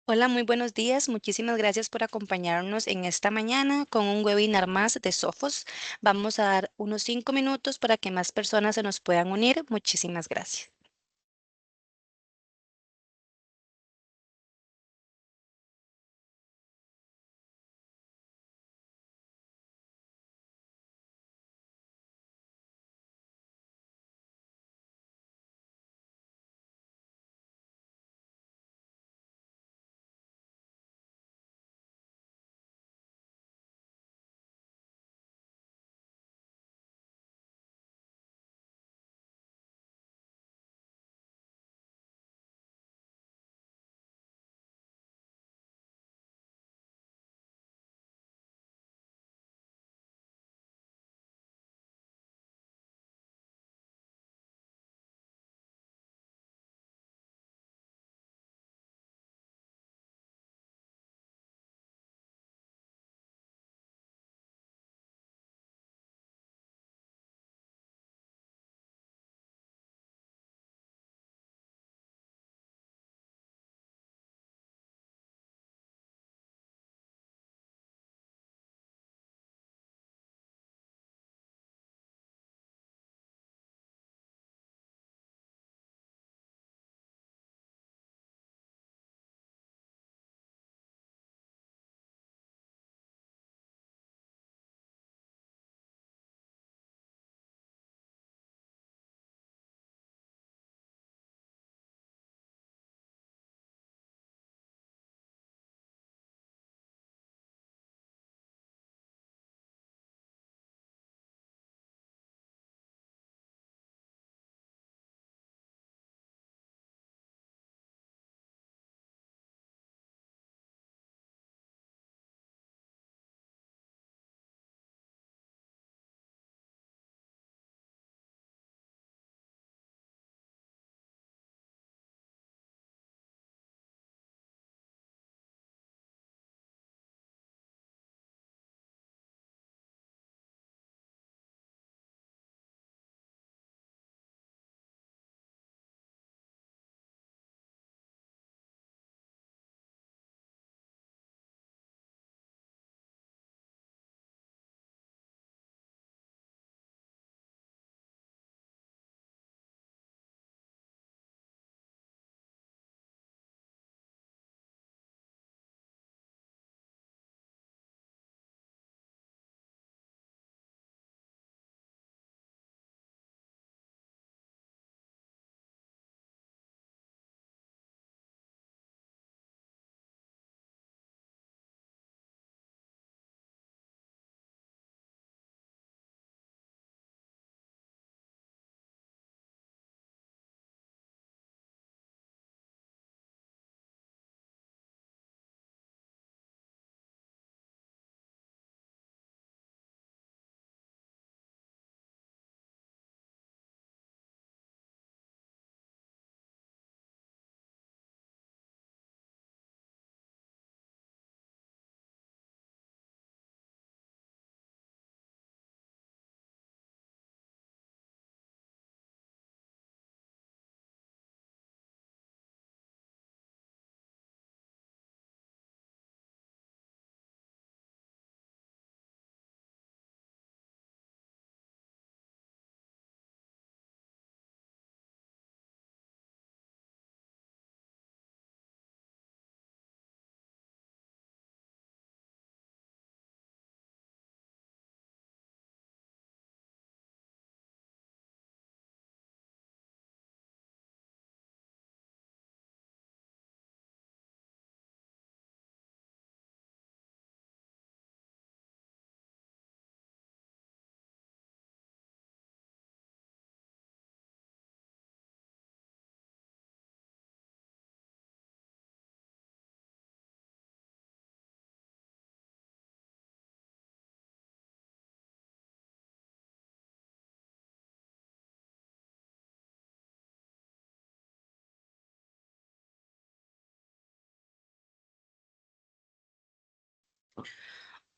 Hola, muy buenos días. Muchísimas gracias por acompañarnos en esta mañana con un webinar más de Sofos. Vamos a dar unos 5 minutos para que más personas se nos puedan unir. Muchísimas gracias.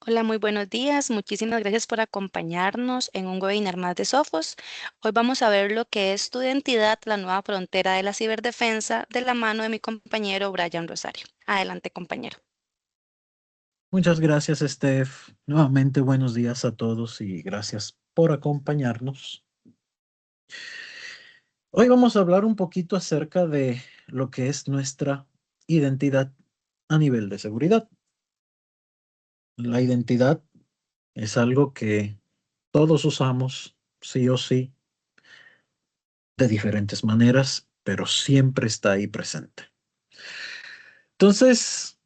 Hola, muy buenos días. Muchísimas gracias por acompañarnos en un webinar más de Sophos. Hoy vamos a ver lo que es tu identidad, la nueva frontera de la ciberdefensa, de la mano de mi compañero Brian Rosario. Adelante, compañero. Muchas gracias, Steph. Nuevamente, buenos días a todos y gracias por acompañarnos. Hoy vamos a hablar un poquito acerca de lo que es nuestra identidad a nivel de seguridad. La identidad es algo que todos usamos, sí o sí, de diferentes maneras, pero siempre está ahí presente. Entonces,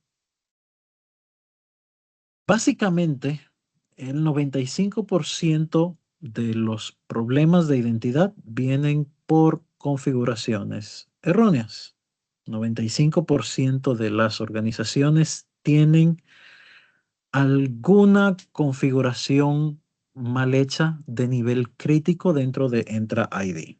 básicamente, el 95% de los problemas de identidad vienen por configuraciones erróneas. 95% de las organizaciones tienen alguna configuración mal hecha de nivel crítico dentro de Entra ID.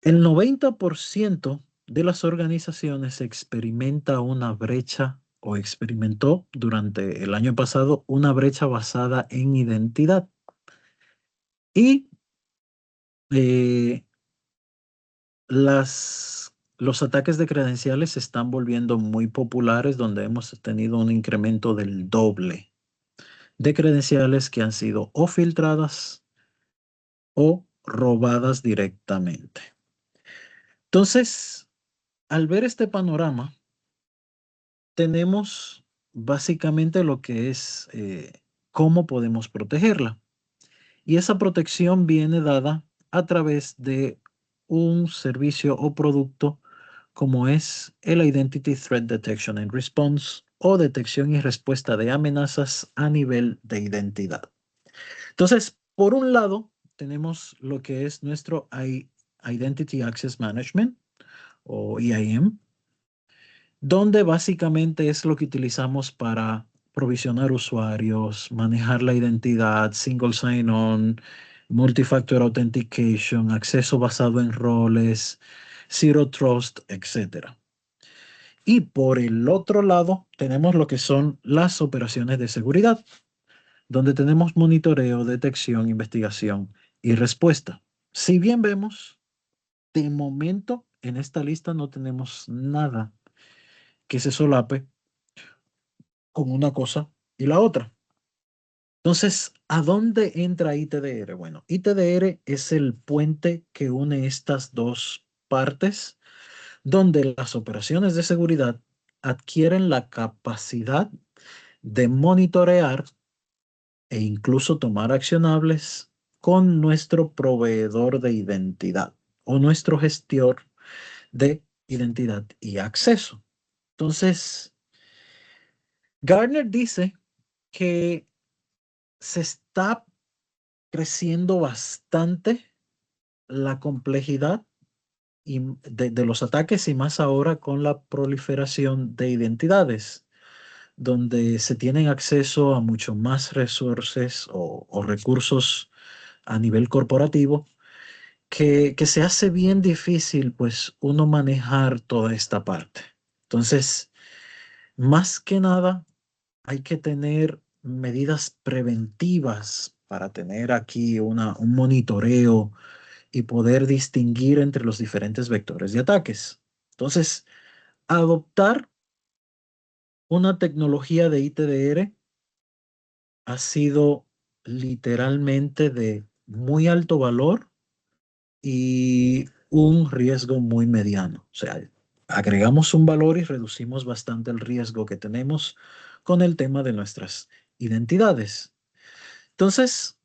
El 90% de las organizaciones experimenta una brecha o experimentó durante el año pasado una brecha basada en identidad. Y eh, los ataques de credenciales se están volviendo muy populares, donde hemos tenido un incremento del doble de credenciales que han sido o filtradas o robadas directamente. Entonces, al ver este panorama, tenemos básicamente lo que es cómo podemos protegerla. Y esa protección viene dada a través de un servicio o producto como es el Identity Threat Detection and Response o detección y respuesta de amenazas a nivel de identidad. Entonces, por un lado, tenemos lo que es nuestro Identity Access Management o EIM, donde básicamente es lo que utilizamos para provisionar usuarios, manejar la identidad, single sign-on, multifactor authentication, acceso basado en roles, zero trust, etc. Y por el otro lado, tenemos lo que son las operaciones de seguridad, donde tenemos monitoreo, detección, investigación y respuesta. Si bien vemos, de momento en esta lista no tenemos nada que se solape con una cosa y la otra. Entonces, ¿a dónde entra ITDR? Bueno, ITDR es el puente que une estas dos partes, donde las operaciones de seguridad adquieren la capacidad de monitorear e incluso tomar accionables con nuestro proveedor de identidad o nuestro gestor de identidad y acceso. Entonces, Gartner dice que se está creciendo bastante la complejidad de los ataques y más ahora con la proliferación de identidades, donde se tienen acceso a mucho más resources o recursos a nivel corporativo, que se hace bien difícil pues uno manejar toda esta parte. Entonces, más que nada, hay que tener medidas preventivas para tener aquí un monitoreo y poder distinguir entre los diferentes vectores de ataques. Entonces, adoptar una tecnología de ITDR ha sido literalmente de muy alto valor y un riesgo muy mediano. O sea, agregamos un valor y reducimos bastante el riesgo que tenemos con el tema de nuestras identidades. Entonces,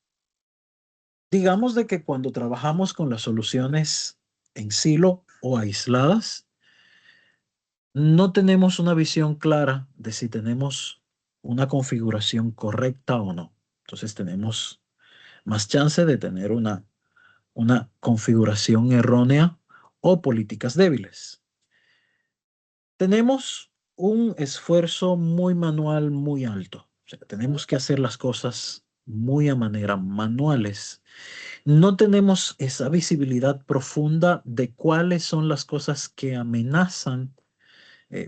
digamos de que cuando trabajamos con las soluciones en silo o aisladas, no tenemos una visión clara de si tenemos una configuración correcta o no. Entonces tenemos más chance de tener una configuración errónea o políticas débiles. Tenemos un esfuerzo muy manual muy alto. O sea, tenemos que hacer las cosas muy a manera manuales. No tenemos esa visibilidad profunda de cuáles son las cosas que amenazan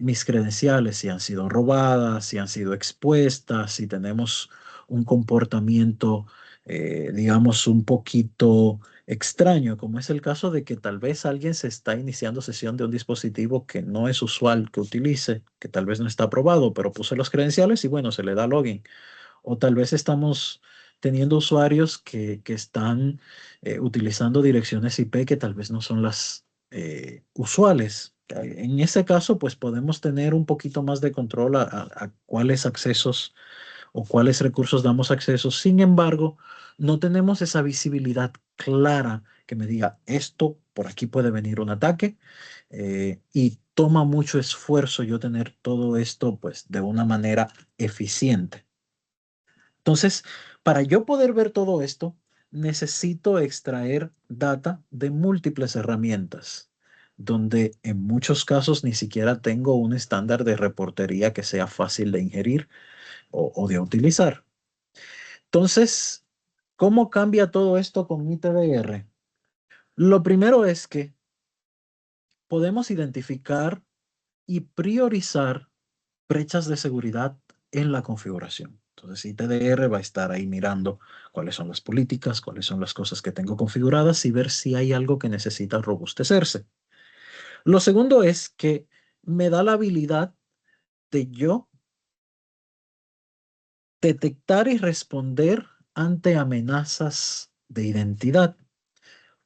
mis credenciales, si han sido robadas, si han sido expuestas, si tenemos un comportamiento, digamos, un poquito extraño, como es el caso de que tal vez alguien se está iniciando sesión de un dispositivo que no es usual que utilice, que tal vez no está aprobado, pero puse los credenciales y bueno, se le da login. O tal vez estamos teniendo usuarios que están utilizando direcciones IP que tal vez no son las usuales. En ese caso, pues podemos tener un poquito más de control a cuáles accesos o cuáles recursos damos acceso. Sin embargo, no tenemos esa visibilidad clara que me diga, esto, por aquí puede venir un ataque, y toma mucho esfuerzo yo tener todo esto pues de una manera eficiente. Entonces, para yo poder ver todo esto, necesito extraer data de múltiples herramientas, donde en muchos casos ni siquiera tengo un estándar de reportería que sea fácil de ingerir o de utilizar. Entonces, ¿cómo cambia todo esto con ITDR? Lo primero es que podemos identificar y priorizar brechas de seguridad en la configuración. Entonces, ITDR va a estar ahí mirando cuáles son las políticas, cuáles son las cosas que tengo configuradas y ver si hay algo que necesita robustecerse. Lo segundo es que me da la habilidad de yo detectar y responder ante amenazas de identidad.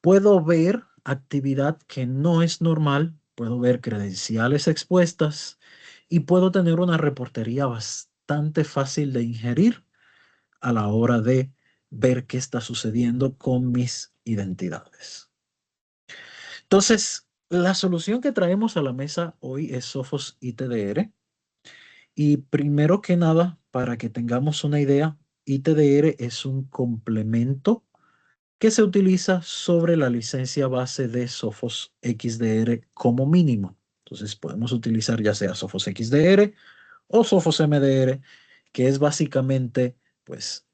Puedo ver actividad que no es normal, puedo ver credenciales expuestas y puedo tener una reportería bastante fácil de ingerir a la hora de ver qué está sucediendo con mis identidades. Entonces, la solución que traemos a la mesa hoy es Sophos ITDR. Y primero que nada, para que tengamos una idea, ITDR es un complemento que se utiliza sobre la licencia base de Sophos XDR como mínimo. Entonces podemos utilizar ya sea Sophos XDR o Sophos MDR, que es básicamente pues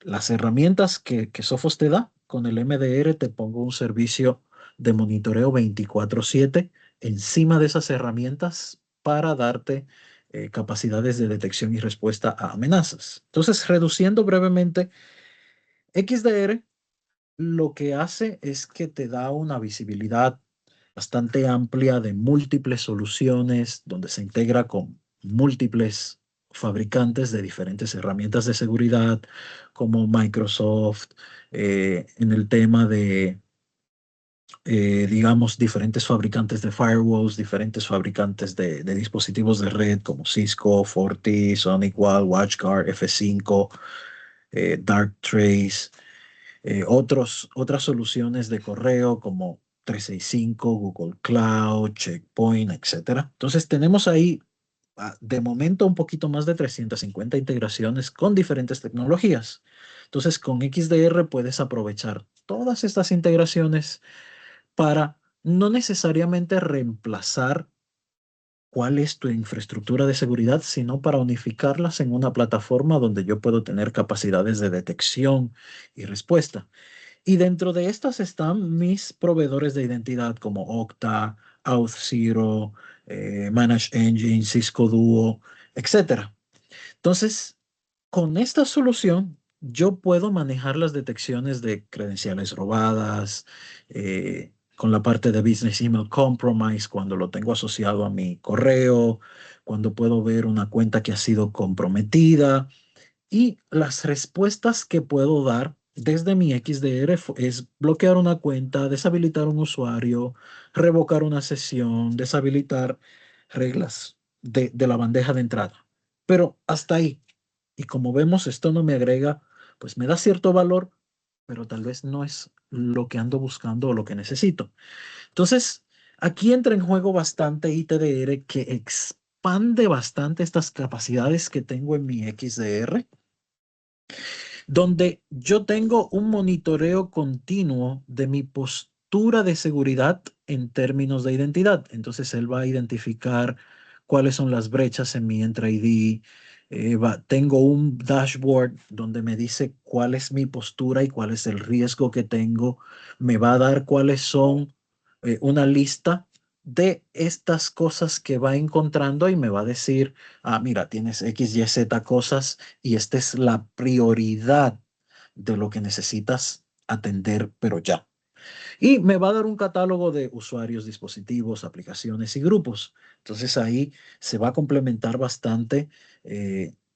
las herramientas que Sophos te da. Con el MDR te pongo un servicio de monitoreo 24/7 encima de esas herramientas para darte capacidades de detección y respuesta a amenazas. Entonces, reduciendo brevemente, XDR lo que hace es que te da una visibilidad bastante amplia de múltiples soluciones, donde se integra con múltiples fabricantes de diferentes herramientas de seguridad, como Microsoft, en el tema de, digamos, diferentes fabricantes de firewalls, diferentes fabricantes de dispositivos de red, como Cisco, Forti, SonicWall, WatchGuard, F5, Darktrace, otras soluciones de correo como 365, Google Cloud, Checkpoint, etcétera. Entonces tenemos ahí de momento un poquito más de 350 integraciones con diferentes tecnologías. Entonces con XDR puedes aprovechar todas estas integraciones para no necesariamente reemplazar cuál es tu infraestructura de seguridad, sino para unificarlas en una plataforma donde yo puedo tener capacidades de detección y respuesta. Y dentro de estas están mis proveedores de identidad como Okta, Auth0, Managed Engine, Cisco Duo, etcétera. Entonces, con esta solución, yo puedo manejar las detecciones de credenciales robadas, con la parte de Business Email Compromise, cuando lo tengo asociado a mi correo, cuando puedo ver una cuenta que ha sido comprometida y las respuestas que puedo dar desde mi XDR es bloquear una cuenta, deshabilitar un usuario, revocar una sesión, deshabilitar reglas de la bandeja de entrada. Pero hasta ahí. Y como vemos, esto no me agrega, pues me da cierto valor, pero tal vez no es lo que ando buscando o lo que necesito. Entonces, aquí entra en juego bastante ITDR que expande bastante estas capacidades que tengo en mi XDR, donde yo tengo un monitoreo continuo de mi postura de seguridad en términos de identidad. Entonces, él va a identificar cuáles son las brechas en mi Entra ID. Tengo un dashboard donde me dice cuál es mi postura y cuál es el riesgo que tengo. Me va a dar cuáles son una lista de estas cosas que va encontrando y me va a decir, ah, mira, tienes X, Y, Z cosas y esta es la prioridad de lo que necesitas atender, pero ya. Y me va a dar un catálogo de usuarios, dispositivos, aplicaciones y grupos. Entonces ahí se va a complementar bastante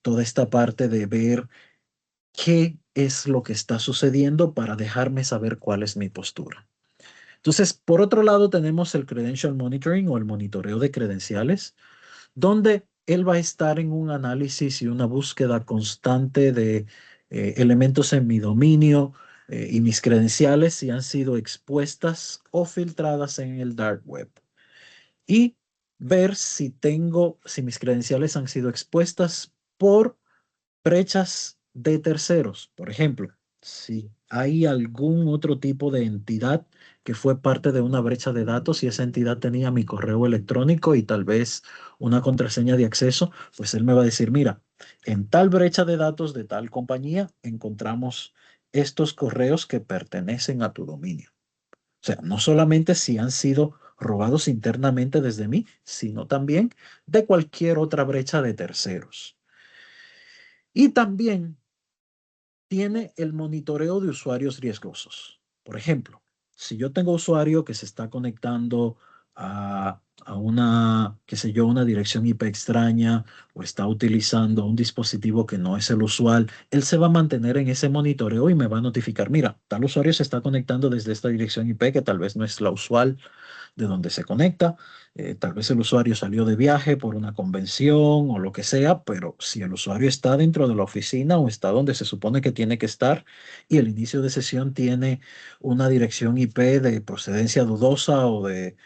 toda esta parte de ver qué es lo que está sucediendo para dejarme saber cuál es mi postura. Entonces, por otro lado, tenemos el Credential Monitoring o el monitoreo de credenciales, donde él va a estar en un análisis y una búsqueda constante de elementos en mi dominio y mis credenciales si han sido expuestas o filtradas en el dark web. Y ver si mis credenciales han sido expuestas por brechas de terceros. Por ejemplo, si hay algún otro tipo de entidad que fue parte de una brecha de datos y esa entidad tenía mi correo electrónico y tal vez una contraseña de acceso, pues él me va a decir, mira, en tal brecha de datos de tal compañía encontramos estos correos que pertenecen a tu dominio. O sea, no solamente si han sido robados internamente desde mí, sino también de cualquier otra brecha de terceros. Y también tiene el monitoreo de usuarios riesgosos. Por ejemplo, si yo tengo usuario que se está conectando a una, qué sé yo, una dirección IP extraña o está utilizando un dispositivo que no es el usual, él se va a mantener en ese monitoreo y me va a notificar, mira, tal usuario se está conectando desde esta dirección IP que tal vez no es la usual de donde se conecta. Tal vez el usuario salió de viaje por una convención o lo que sea, pero si el usuario está dentro de la oficina o está donde se supone que tiene que estar y el inicio de sesión tiene una dirección IP de procedencia dudosa o de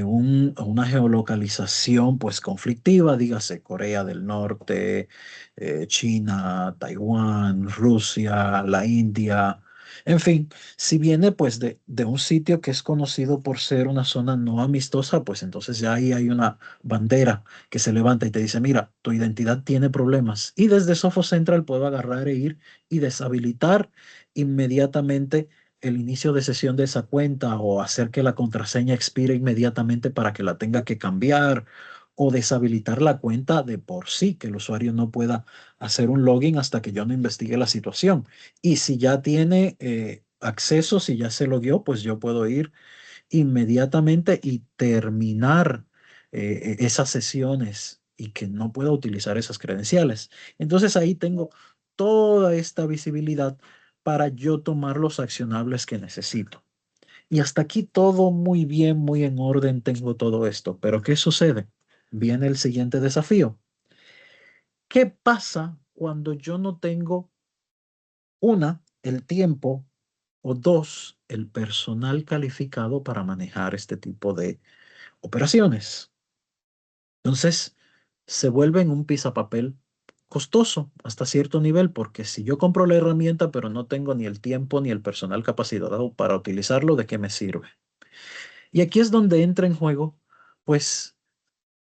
una geolocalización pues conflictiva, dígase Corea del Norte, China, Taiwán, Rusia, la India, en fin, si viene pues de un sitio que es conocido por ser una zona no amistosa, pues entonces ya ahí hay una bandera que se levanta y te dice, mira, tu identidad tiene problemas. Y desde Sophos Central puedo agarrar e ir y deshabilitar inmediatamente el inicio de sesión de esa cuenta o hacer que la contraseña expire inmediatamente para que la tenga que cambiar o deshabilitar la cuenta de por sí, que el usuario no pueda hacer un login hasta que yo no investigue la situación. Y si ya tiene acceso, si ya se logueó, pues yo puedo ir inmediatamente y terminar esas sesiones y que no pueda utilizar esas credenciales. Entonces ahí tengo toda esta visibilidad para yo tomar los accionables que necesito. Y hasta aquí todo muy bien, muy en orden, tengo todo esto. Pero ¿qué sucede? Viene el siguiente desafío. ¿Qué pasa cuando yo no tengo, una, el tiempo o dos, el personal calificado para manejar este tipo de operaciones? Entonces, se vuelve en un pisapapel costoso hasta cierto nivel, porque si yo compro la herramienta, pero no tengo ni el tiempo ni el personal capacitado para utilizarlo, ¿de qué me sirve? Y aquí es donde entra en juego, pues,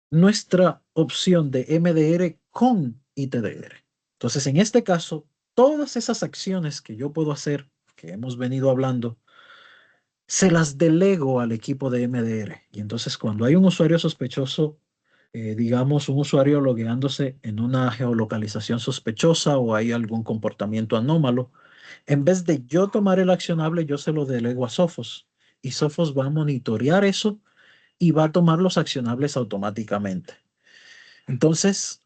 nuestra opción de MDR con ITDR. Entonces, en este caso, todas esas acciones que yo puedo hacer, que hemos venido hablando, se las delego al equipo de MDR. Y entonces cuando hay un usuario sospechoso, digamos un usuario logueándose en una geolocalización sospechosa o hay algún comportamiento anómalo, en vez de yo tomar el accionable, yo se lo delego a Sophos. Y Sophos va a monitorear eso y va a tomar los accionables automáticamente. Entonces,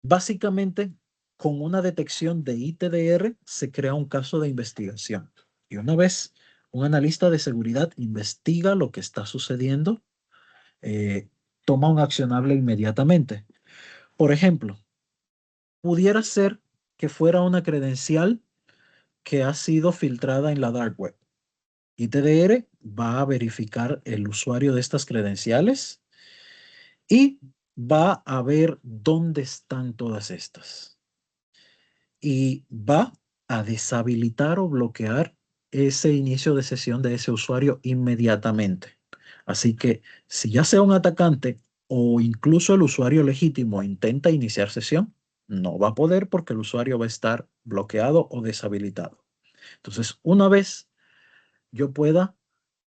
básicamente, con una detección de ITDR se crea un caso de investigación. Y una vez un analista de seguridad investiga lo que está sucediendo, eh, toma un accionable inmediatamente. Por ejemplo, pudiera ser que fuera una credencial que ha sido filtrada en la dark web. ITDR va a verificar el usuario de estas credenciales y va a ver dónde están todas estas. Y va a deshabilitar o bloquear ese inicio de sesión de ese usuario inmediatamente. Así que si ya sea un atacante o incluso el usuario legítimo intenta iniciar sesión, no va a poder porque el usuario va a estar bloqueado o deshabilitado. Entonces, una vez yo pueda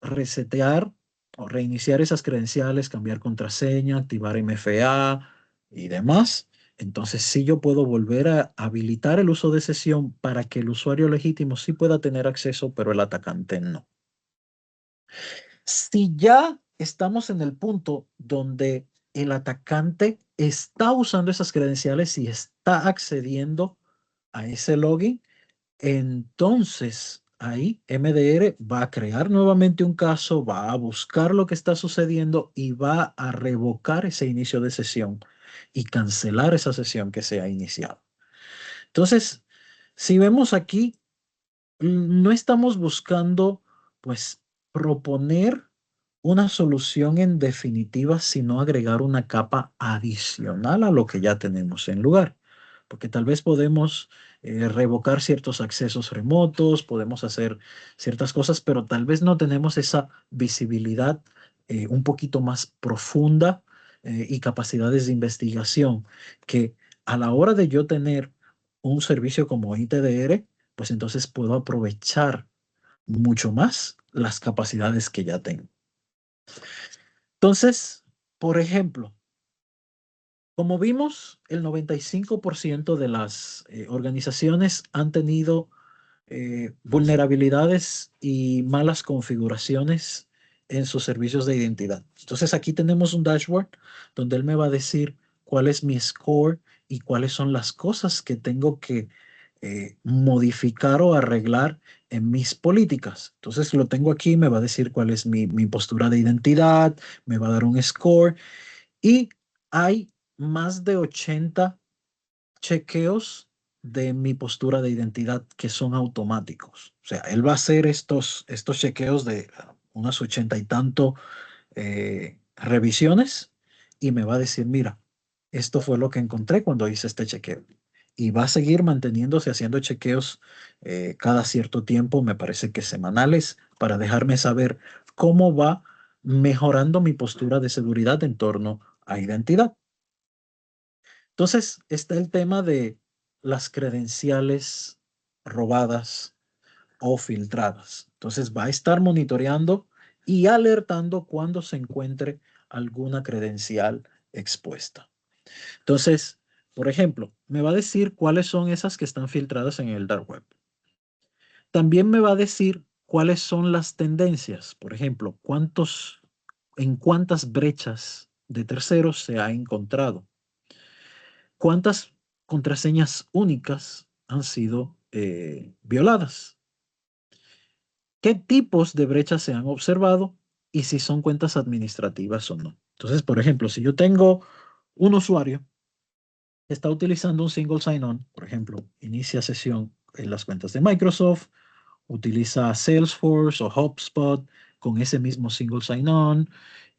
resetear o reiniciar esas credenciales, cambiar contraseña, activar MFA y demás, entonces sí yo puedo volver a habilitar el uso de sesión para que el usuario legítimo sí pueda tener acceso, pero el atacante no. Si ya estamos en el punto donde el atacante está usando esas credenciales y está accediendo a ese login, entonces ahí MDR va a crear nuevamente un caso, va a buscar lo que está sucediendo y va a revocar ese inicio de sesión y cancelar esa sesión que se ha iniciado. Entonces, si vemos aquí, no estamos buscando, pues, proponer una solución en definitiva, sino agregar una capa adicional a lo que ya tenemos en lugar. Porque tal vez podemos revocar ciertos accesos remotos, podemos hacer ciertas cosas, pero tal vez no tenemos esa visibilidad un poquito más profunda y capacidades de investigación que a la hora de yo tener un servicio como ITDR, pues entonces puedo aprovechar mucho más las capacidades que ya tengo. Entonces, por ejemplo, como vimos, el 95% de las organizaciones han tenido vulnerabilidades y malas configuraciones en sus servicios de identidad. Entonces aquí tenemos un dashboard donde él me va a decir cuál es mi score y cuáles son las cosas que tengo que modificar o arreglar en mis políticas. Entonces lo tengo aquí, me va a decir cuál es mi postura de identidad, me va a dar un score y hay más de 80 chequeos de mi postura de identidad que son automáticos. O sea, él va a hacer estos chequeos de unas 80 y tanto revisiones y me va a decir, mira, esto fue lo que encontré cuando hice este chequeo. Y va a seguir manteniéndose haciendo chequeos cada cierto tiempo, me parece que semanales, para dejarme saber cómo va mejorando mi postura de seguridad en torno a identidad. Entonces está el tema de las credenciales robadas o filtradas. Entonces va a estar monitoreando y alertando cuando se encuentre alguna credencial expuesta. Entonces, por ejemplo, me va a decir cuáles son esas que están filtradas en el dark web. También me va a decir cuáles son las tendencias. Por ejemplo, en cuántas brechas de terceros se ha encontrado. ¿Cuántas contraseñas únicas han sido violadas? ¿Qué tipos de brechas se han observado y si son cuentas administrativas o no? Entonces, por ejemplo, si yo tengo un usuario que está utilizando un single sign-on, por ejemplo, inicia sesión en las cuentas de Microsoft, utiliza Salesforce o HubSpot con ese mismo single sign-on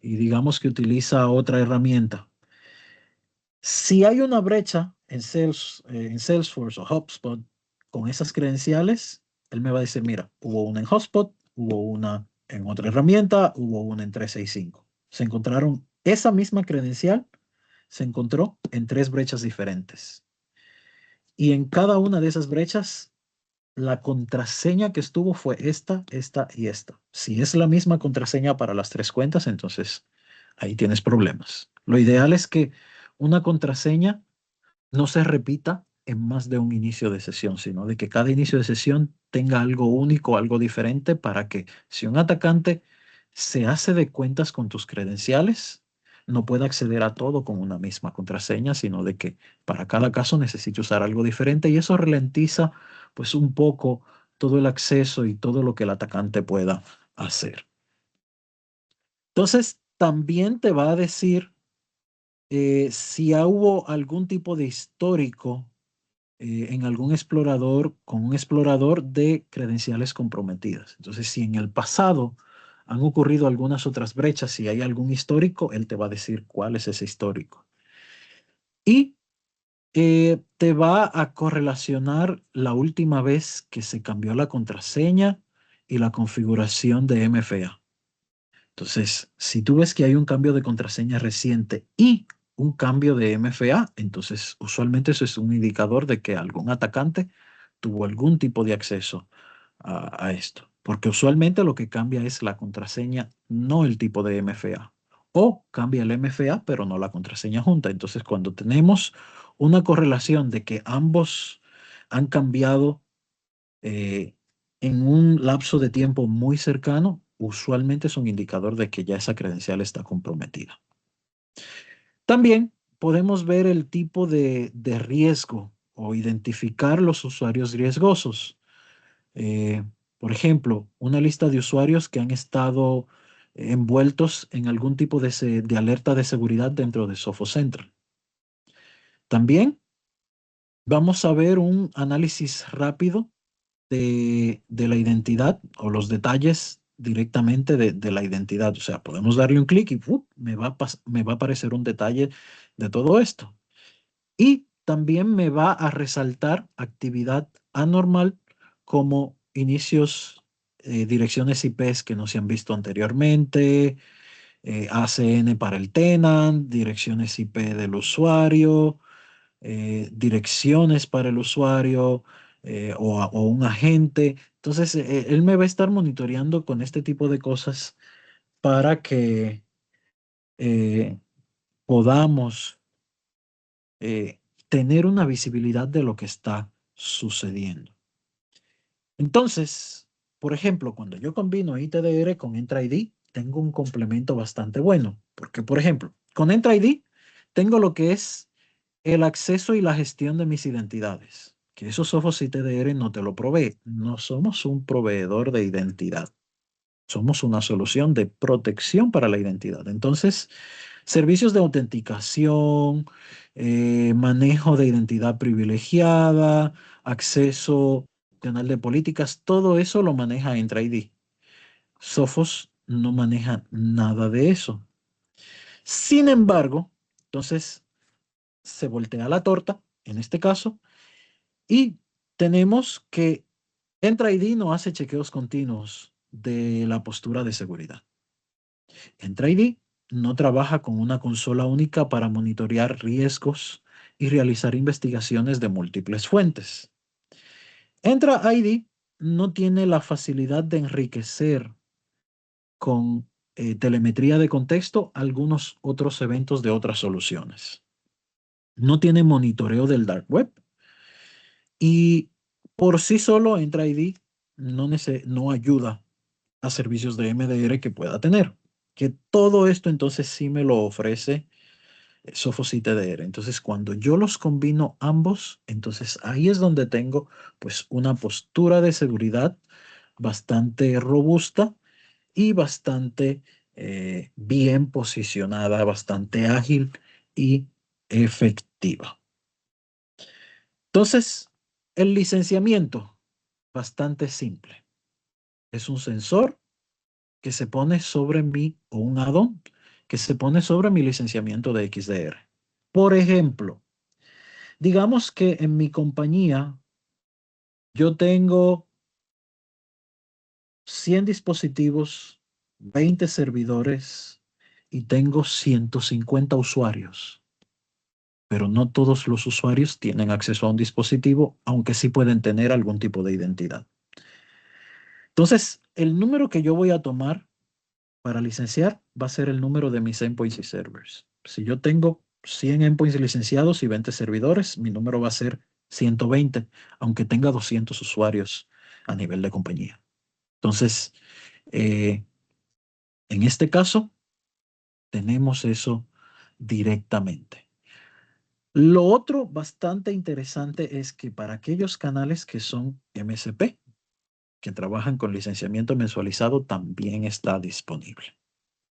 y digamos que utiliza otra herramienta. Si hay una brecha en Salesforce o HubSpot con esas credenciales, él me va a decir, mira, hubo una en HubSpot, hubo una en otra herramienta, hubo una en 365. Se encontraron esa misma credencial, se encontró en tres brechas diferentes. Y en cada una de esas brechas, la contraseña que estuvo fue esta y esta. Si es la misma contraseña para las tres cuentas, entonces ahí tienes problemas. Lo ideal es que una contraseña no se repita en más de un inicio de sesión, sino de que cada inicio de sesión tenga algo único, algo diferente para que si un atacante se hace de cuentas con tus credenciales, no pueda acceder a todo con una misma contraseña, sino de que para cada caso necesite usar algo diferente y eso ralentiza pues un poco todo el acceso y todo lo que el atacante pueda hacer. Entonces, también te va a decir si hubo algún tipo de histórico en algún explorador con un explorador de credenciales comprometidas. Entonces, si en el pasado han ocurrido algunas otras brechas, si hay algún histórico, él te va a decir cuál es ese histórico. Y te va a correlacionar la última vez que se cambió la contraseña y la configuración de MFA. Entonces, si tú ves que hay un cambio de contraseña reciente y un cambio de MFA, entonces usualmente eso es un indicador de que algún atacante tuvo algún tipo de acceso a esto. porque usualmente lo que cambia es la contraseña, no el tipo de MFA. O cambia el MFA, pero no la contraseña junta. Entonces, cuando tenemos una correlación de que ambos han cambiado eh, en un lapso de tiempo muy cercano, usualmente es un indicador de que ya esa credencial está comprometida. También podemos ver el tipo de riesgo o identificar los usuarios riesgosos. Eh, por ejemplo, una lista de usuarios que han estado envueltos en algún tipo de alerta de seguridad dentro de Sophos Central. También vamos a ver un análisis rápido de la identidad o los detalles directamente de la identidad. O sea, podemos darle un clic y me va a aparecer un detalle de todo esto. Y también me va a resaltar actividad anormal como inicios, direcciones IPs que no se han visto anteriormente, ACN para el tenant, direcciones IP del usuario, direcciones para el usuario o un agente. Entonces, él me va a estar monitoreando con este tipo de cosas para que eh, podamos tener una visibilidad de lo que está sucediendo. Entonces, por ejemplo, cuando yo combino ITDR con Entra ID, tengo un complemento bastante bueno, porque, por ejemplo, con Entra ID tengo lo que es el acceso y la gestión de mis identidades, que eso Sophos ITDR no te lo provee. No somos un proveedor de identidad, somos una solución de protección para la identidad. Entonces, servicios de autenticación, manejo de identidad privilegiada, acceso canal de políticas, todo eso lo maneja Entra ID. Sophos no maneja nada de eso. Sin embargo, entonces se voltea la torta, en este caso, y tenemos que Entra ID no hace chequeos continuos de la postura de seguridad. Entra ID no trabaja con una consola única para monitorear riesgos y realizar investigaciones de múltiples fuentes. Entra ID no tiene la facilidad de enriquecer con telemetría de contexto algunos otros eventos de otras soluciones. No tiene monitoreo del dark web y por sí solo Entra ID no ayuda a servicios de MDR que pueda tener. Que todo esto entonces sí me lo ofrece Sophos ITDR. Entonces, cuando yo los combino ambos, entonces ahí es donde tengo pues una postura de seguridad bastante robusta y bastante bien posicionada, bastante ágil y efectiva. Entonces, el licenciamiento, bastante simple. Es un sensor que se pone sobre mi, o un add-on que se pone sobre mi licenciamiento de XDR. Por ejemplo, digamos que en mi compañía yo tengo 100 dispositivos, 20 servidores y tengo 150 usuarios, pero no todos los usuarios tienen acceso a un dispositivo, aunque sí pueden tener algún tipo de identidad. Entonces, el número que yo voy a tomar para licenciar va a ser el número de mis endpoints y servers. Si yo tengo 100 endpoints licenciados y 20 servidores, mi número va a ser 120, aunque tenga 200 usuarios a nivel de compañía. Entonces, eh, en este caso, tenemos eso directamente. Lo otro bastante interesante es que para aquellos canales que son MSP, que trabajan con licenciamiento mensualizado, también está disponible.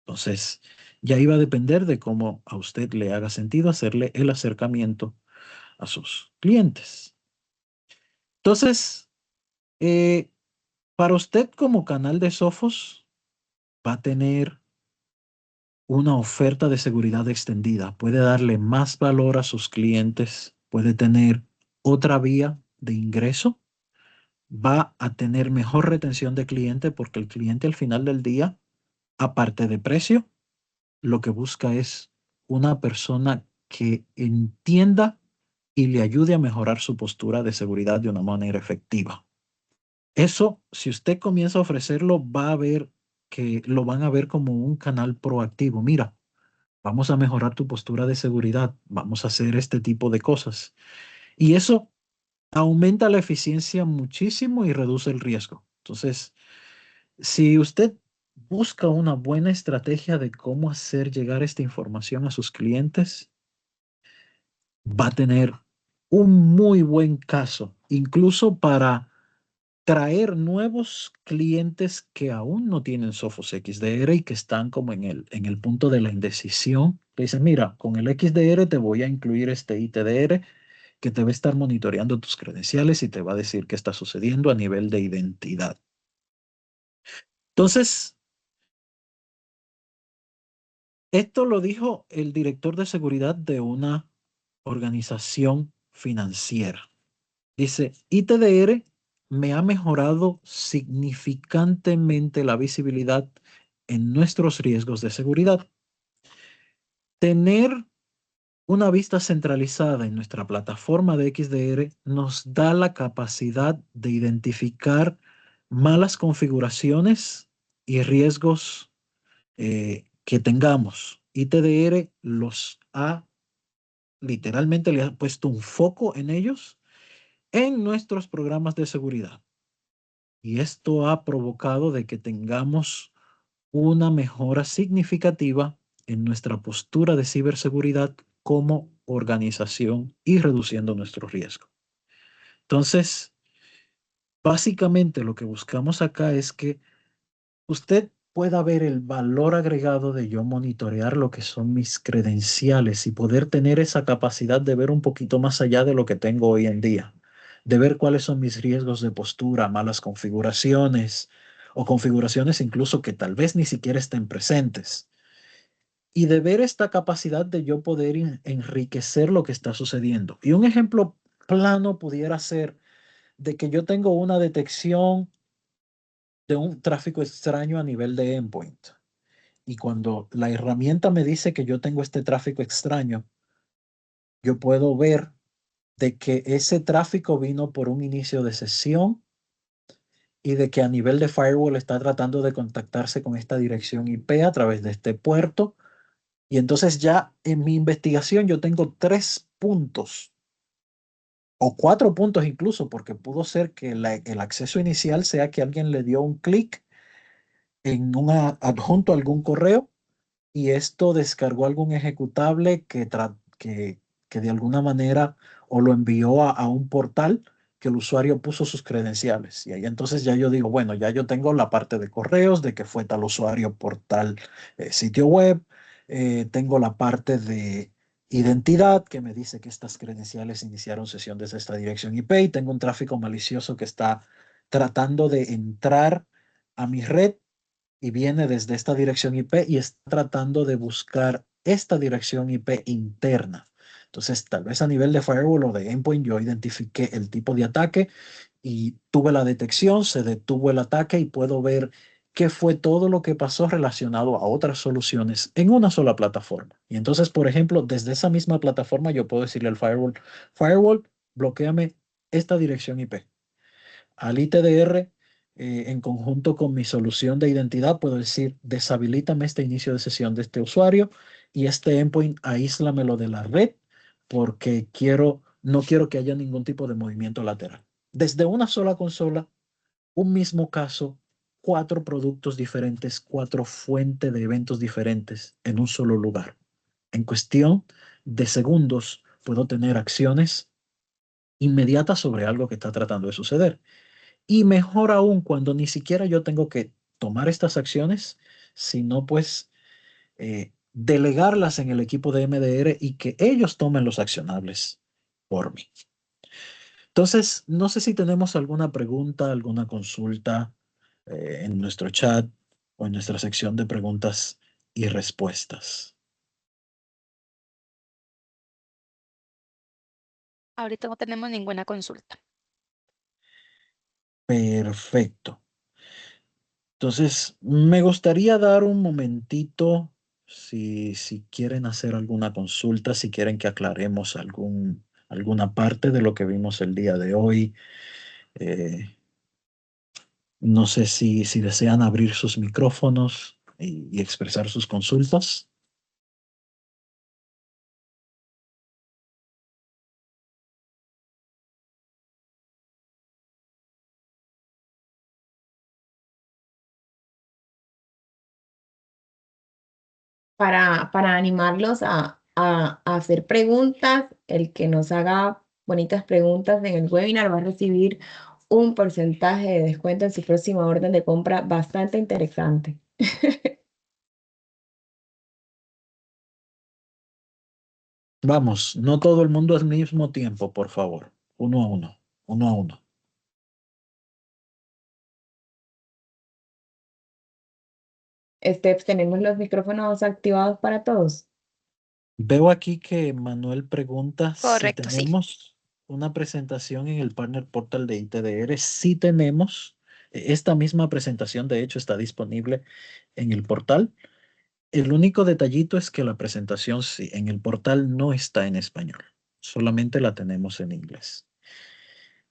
Entonces, ya iba a depender de cómo a usted le haga sentido hacerle el acercamiento a sus clientes. Entonces, eh, para usted como canal de Sophos, va a tener una oferta de seguridad extendida. Puede darle más valor a sus clientes, puede tener otra vía de ingreso, va a tener mejor retención de cliente porque el cliente al final del día, aparte de precio, lo que busca es una persona que entienda y le ayude a mejorar su postura de seguridad de una manera efectiva. Eso, si usted comienza a ofrecerlo, va a ver que lo van a ver como un canal proactivo. Mira, vamos a mejorar tu postura de seguridad, vamos a hacer este tipo de cosas. Y eso aumenta la eficiencia muchísimo y reduce el riesgo. Entonces, si usted busca una buena estrategia de cómo hacer llegar esta información a sus clientes, va a tener un muy buen caso, incluso para traer nuevos clientes que aún no tienen Sophos XDR y que están como en el punto de la indecisión. Te dicen, mira, con el XDR te voy a incluir este ITDR que te va a estar monitoreando tus credenciales y te va a decir qué está sucediendo a nivel de identidad. Entonces, esto lo dijo el director de seguridad de una organización financiera. Dice, ITDR me ha mejorado significantemente la visibilidad en nuestros riesgos de seguridad. Tener una vista centralizada en nuestra plataforma de XDR nos da la capacidad de identificar malas configuraciones y riesgos que tengamos. ITDR los ha literalmente le ha puesto un foco en ellos en nuestros programas de seguridad. Y esto ha provocado de que tengamos una mejora significativa en nuestra postura de ciberseguridad como organización y reduciendo nuestro riesgo. Entonces, básicamente lo que buscamos acá es que usted pueda ver el valor agregado de yo monitorear lo que son mis credenciales y poder tener esa capacidad de ver un poquito más allá de lo que tengo hoy en día, de ver cuáles son mis riesgos de postura, malas configuraciones o configuraciones incluso que tal vez ni siquiera estén presentes. Y de ver esta capacidad de yo poder enriquecer lo que está sucediendo. Y un ejemplo plano pudiera ser de que yo tengo una detección de un tráfico extraño a nivel de endpoint. Y cuando la herramienta me dice que yo tengo este tráfico extraño, yo puedo ver de que ese tráfico vino por un inicio de sesión y de que a nivel de firewall está tratando de contactarse con esta dirección IP a través de este puerto. Y entonces ya en mi investigación yo tengo 3 puntos o 4 puntos incluso, porque pudo ser que el acceso inicial sea que alguien le dio un clic en un adjunto a algún correo y esto descargó algún ejecutable que de alguna manera o lo envió a un portal que el usuario puso sus credenciales. Y ahí entonces ya yo digo, bueno, ya yo tengo la parte de correos, de que fue tal usuario por tal sitio web, tengo la parte de identidad que me dice que estas credenciales iniciaron sesión desde esta dirección IP y tengo un tráfico malicioso que está tratando de entrar a mi red y viene desde esta dirección IP y está tratando de buscar esta dirección IP interna. Entonces, tal vez a nivel de firewall o de endpoint, yo identifiqué el tipo de ataque y tuve la detección, se detuvo el ataque y puedo ver qué fue todo lo que pasó relacionado a otras soluciones en una sola plataforma. Y entonces, por ejemplo, desde esa misma plataforma, yo puedo decirle al firewall, bloqueame esta dirección IP al ITDR, en conjunto con mi solución de identidad, puedo decir, deshabilítame este inicio de sesión de este usuario y este endpoint aíslamelo de la red porque no quiero que haya ningún tipo de movimiento lateral. Desde una sola consola, un mismo caso, 4 productos diferentes, 4 fuentes de eventos diferentes en un solo lugar. En cuestión de segundos, puedo tener acciones inmediatas sobre algo que está tratando de suceder. Y mejor aún cuando ni siquiera yo tengo que tomar estas acciones, sino pues delegarlas en el equipo de MDR y que ellos tomen los accionables por mí. Entonces, no sé si tenemos alguna pregunta, alguna consulta en nuestro chat o en nuestra sección de preguntas y respuestas. Ahorita no tenemos ninguna consulta. Perfecto. Entonces, me gustaría dar un momentito si quieren hacer alguna consulta, si quieren que aclaremos alguna parte de lo que vimos el día de hoy. Eh, No sé si desean abrir sus micrófonos y expresar sus consultas. Para animarlos a hacer preguntas. El que nos haga bonitas preguntas en el webinar va a recibir un porcentaje de descuento en su próxima orden de compra bastante interesante. Vamos, no todo el mundo al mismo tiempo, por favor. Uno a uno, uno a uno. Tenemos los micrófonos activados para todos. Veo aquí que Manuel pregunta si Correcto, sí. tenemos una presentación en el Partner Portal de ITDR. Sí tenemos. Esta misma presentación, de hecho, está disponible en el portal. El único detallito es que la presentación sí, en el portal no está en español. Solamente la tenemos en inglés.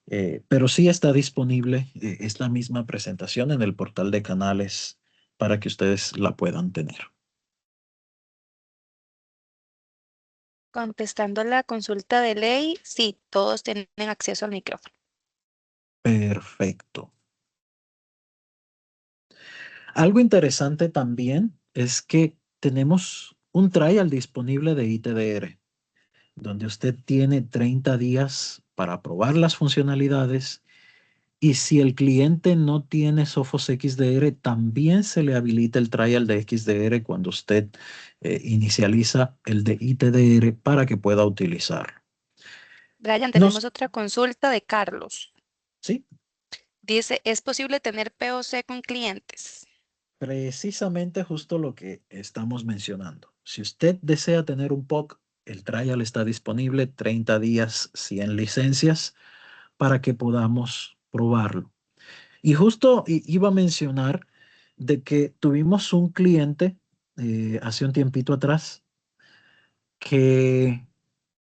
Pero sí está disponible esta misma presentación en el portal de canales para que ustedes la puedan tener. Contestando la consulta de ley, sí, todos tienen acceso al micrófono. Perfecto. Algo interesante también es que tenemos un trial disponible de ITDR, donde usted tiene 30 días para probar las funcionalidades y si el cliente no tiene Sophos XDR, también se le habilita el trial de XDR cuando usted inicializa el de ITDR para que pueda utilizar. Brian, tenemos Nos, otra consulta de Carlos. sí, Dice, ¿es posible tener POC con clientes? precisamente justo lo que estamos mencionando. Si usted desea tener un POC, el trial está disponible 30 días, 100 licencias para que podamos probarlo. Y justo iba a mencionar de que tuvimos un cliente hace un tiempito atrás que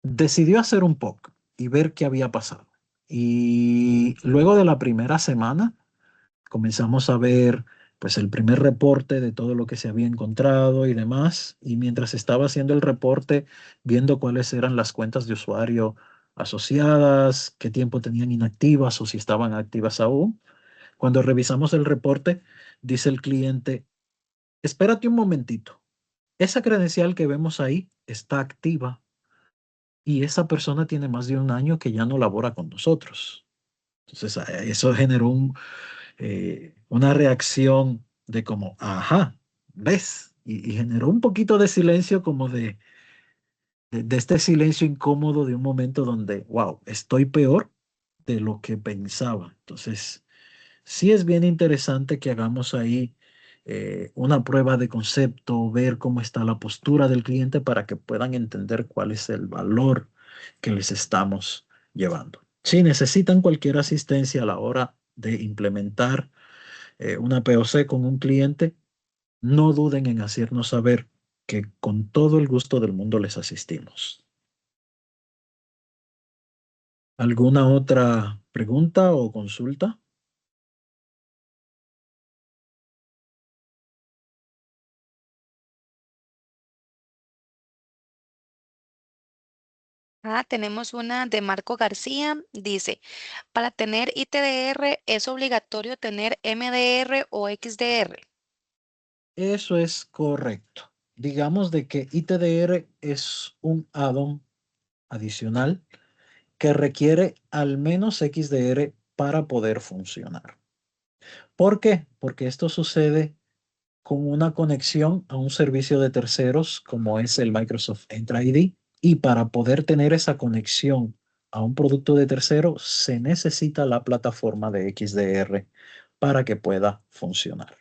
decidió hacer un POC y ver qué había pasado. Y luego de la primera semana, comenzamos a ver pues el primer reporte de todo lo que se había encontrado y demás. Y mientras estaba haciendo el reporte, viendo cuáles eran las cuentas de usuario asociadas, qué tiempo tenían inactivas o si estaban activas aún. Cuando revisamos el reporte, dice el cliente, espérate un momentito. Esa credencial que vemos ahí está activa y esa persona tiene más de un año que ya no labora con nosotros. Entonces, eso generó una reacción de como, ajá, ¿ves? Y generó un poquito de silencio, como de este silencio incómodo de un momento donde, wow, estoy peor de lo que pensaba. Entonces, sí es bien interesante que hagamos ahí una prueba de concepto, ver cómo está la postura del cliente para que puedan entender cuál es el valor que les estamos llevando. Si necesitan cualquier asistencia a la hora de implementar una POC con un cliente, no duden en hacernos saber que con todo el gusto del mundo les asistimos. ¿Alguna otra pregunta o consulta? Tenemos una de Marco García. Dice, para tener ITDR es obligatorio tener MDR o XDR. Eso es correcto. Digamos de que ITDR es un add-on adicional que requiere al menos XDR para poder funcionar. ¿Por qué? Porque esto sucede con una conexión a un servicio de terceros como es el Microsoft Entra ID y para poder tener esa conexión a un producto de tercero se necesita la plataforma de XDR para que pueda funcionar.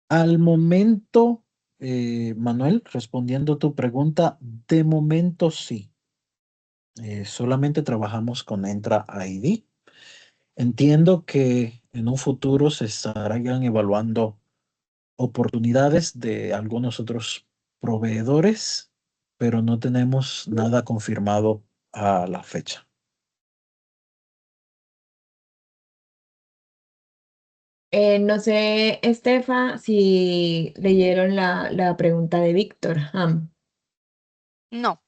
Al momento, Manuel, respondiendo tu pregunta, de momento sí. Solamente trabajamos con Entra ID. Entiendo que en un futuro se estarán evaluando oportunidades de algunos otros proveedores, pero no tenemos nada confirmado a la fecha. No sé, Estefa, si leyeron la pregunta de Víctor Ham. No,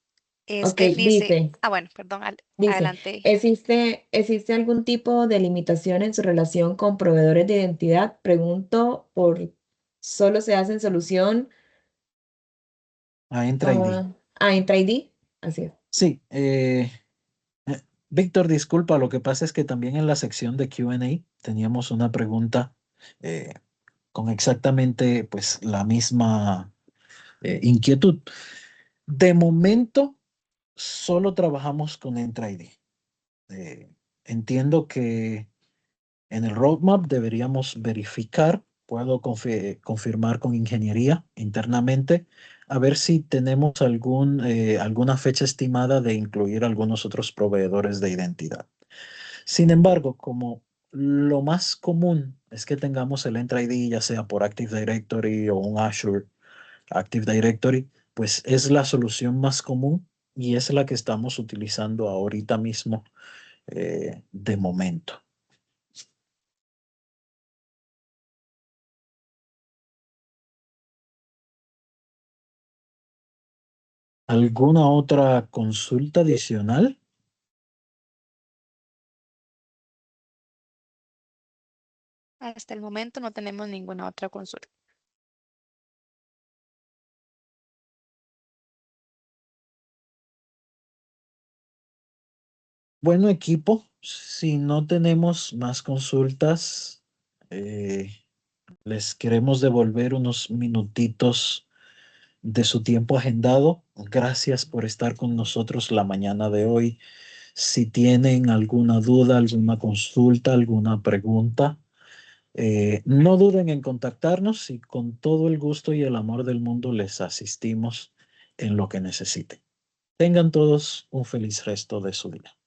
Ok, este dice, dice, bueno, perdón, dice, adelante. ¿existe algún tipo de limitación en su relación con proveedores de identidad? Pregunto por, ¿solo se hace en solución Entra ID. a Entra ID? Así es. Sí, Víctor, disculpa, lo que pasa es que también en la sección de Q&A teníamos una pregunta eh, con exactamente pues la misma inquietud. De momento, solo trabajamos con Entra ID. Entiendo que en el roadmap deberíamos verificar, puedo confirmar con ingeniería internamente, a ver si tenemos alguna fecha estimada de incluir algunos otros proveedores de identidad. Sin embargo, como lo más común es que tengamos el Entra ID, ya sea por Active Directory o un Azure Active Directory, pues es la solución más común y es la que estamos utilizando ahorita mismo de momento. ¿Alguna otra consulta adicional? Hasta el momento no tenemos ninguna otra consulta. Bueno, equipo, si no tenemos más consultas, eh, les queremos devolver unos minutitos de su tiempo agendado. Gracias por estar con nosotros la mañana de hoy. Si tienen alguna duda, alguna consulta, alguna pregunta, no duden en contactarnos y con todo el gusto y el amor del mundo les asistimos en lo que necesiten. Tengan todos un feliz resto de su día.